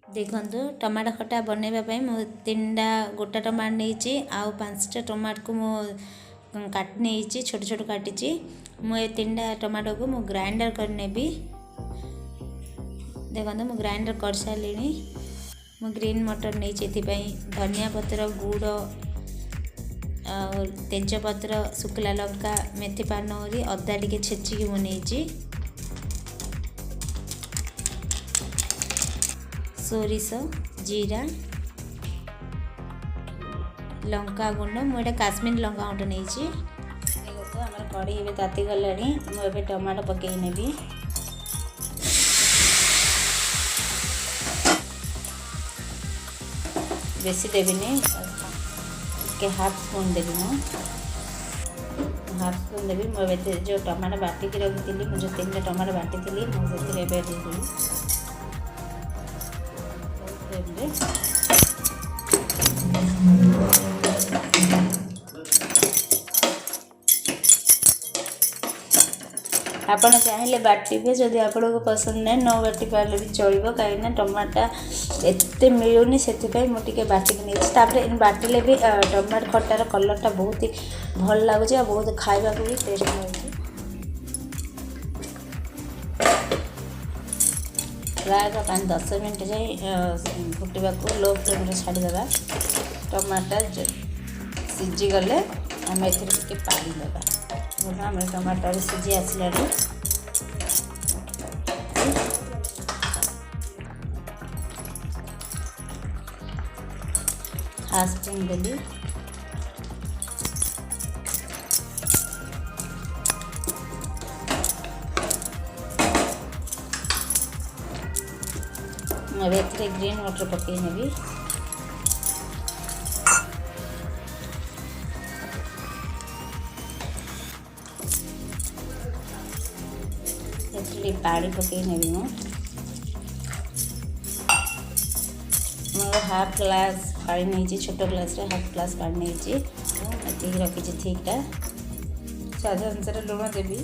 देखो टमाटो खटा बनवाई मु 3टा गोटा टमाटो नहीं आउ 5टा टमाटो को मु काट नहीं छोट छोट काटी मुझे 3टा टमाटो को मु ग्राइंडर कर नेबी। देखो मु ग्राइंडर कर सारे मु ग्रीन मटर नहीं धनिया पत्र गुड़ और तेजपत्र शुखला लंका मेथी पानमरी अदा टिके छेचिकी मु नहीं सोरिष जीरा लंका गुंड मुझे काश्मीर लंका गुंड नहीं आम कड़ी ए ताती गला मुझे टमाटो पकई नेबी। बेसी देविनी के हाफ स्पून देवी हाफ स्पून देवी मुझे जो टमाटो बाटिकी रखी मुझे 3टा टमाटो बाटी मुझे आपण चाहिए बाटे जदि आपण को पसंद नहीं न बाटी पारे भी चलो कहीं टमाटा एत मिलूनी से मुझे बाटिक नहीं बाटिले भी टमाटो खटार कलरटा बहुत ही भल लगुच बहुत खावा भी टेस्ट लगे। प्राय 5-10 मिनट जाए फुटवा को लो फ्लेम छाड़देवा। टमाटा सीझी गले आम ए पानी देवा। आम टमाटर सीझी आसला हाफ स्पून देली मुझे ग्रीन वाटर पकई नेबी। पानी पकई नेबी मोर हाफ ग्लास पानी नहीं छोट ग्लास रे हाफ ग्लास पानी नहीं रखी ठीकटा स्वाद अनुसार लुण देवी।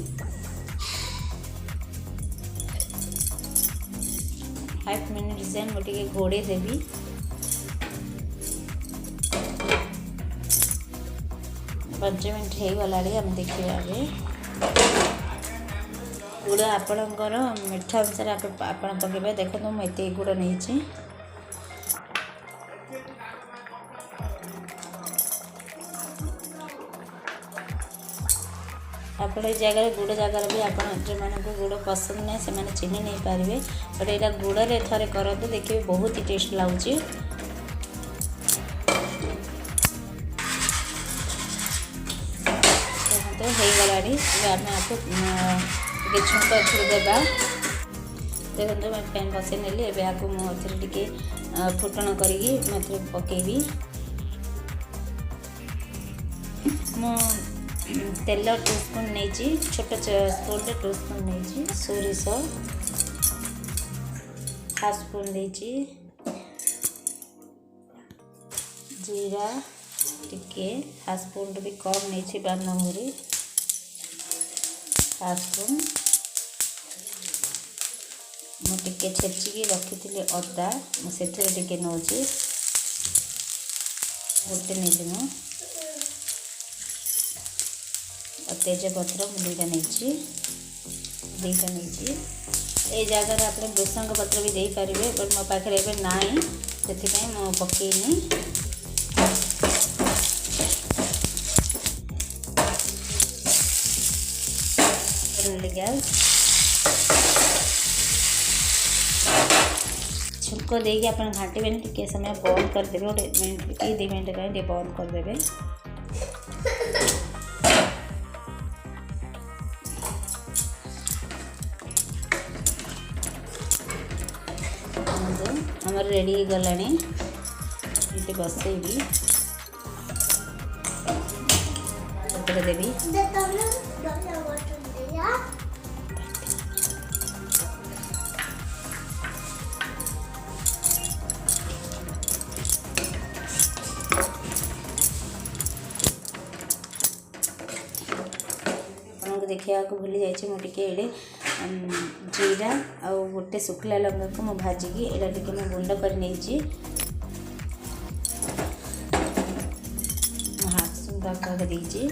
5 मिनट से मुझे घोड़े देवी। पाँच मिनट हो गला आम देखा गुड़ आपणकर मीठा अनुसार आप पकड़े। देखो मुझे गुड़ नहीं आप जगह गुड़ जगार भी आप जो मानक गुड़ पसंद नहीं से चिन्ह नहीं पारे बट यहाँ गुड़ रे थे करते देखिए बहुत ही टेस्ट लगुच। तो हो गला आम आपको छुंक छुड़देवा। देखो मैं पैन बसई नेली एवं आपको मुझे फुटण करी पकेबी। मु तेल 2 स्पून नहीं छोट स्पून 2 स्पून नहीं सोरिष हाफ स्पून नहीं जीरा टिके हाफ स्पून भी कम नहीं पानमरी हाफ स्पून मुझे छेचिकी रखी अदा मुझे टे नौची गोटे नहीं तेजपत्र दुईटा नहीं ये जगह आप भृषंग पत्र भी दे पारे बट मो पाखे एवं ना से मु पकईनी। गैस छुक देकी आप घाटे टे समय बंद करदे गोटे मिनट 2 मिनट बंद करदे। हमारे रेडी गला ये बसैबी देवी। देखा भूली जाइए मुझे जीरा आउ गोटे शुखला लंका को मु भाजिकी एटा टिके मैं गुंड कर नहीं हाफ सुंदर कर दीजिए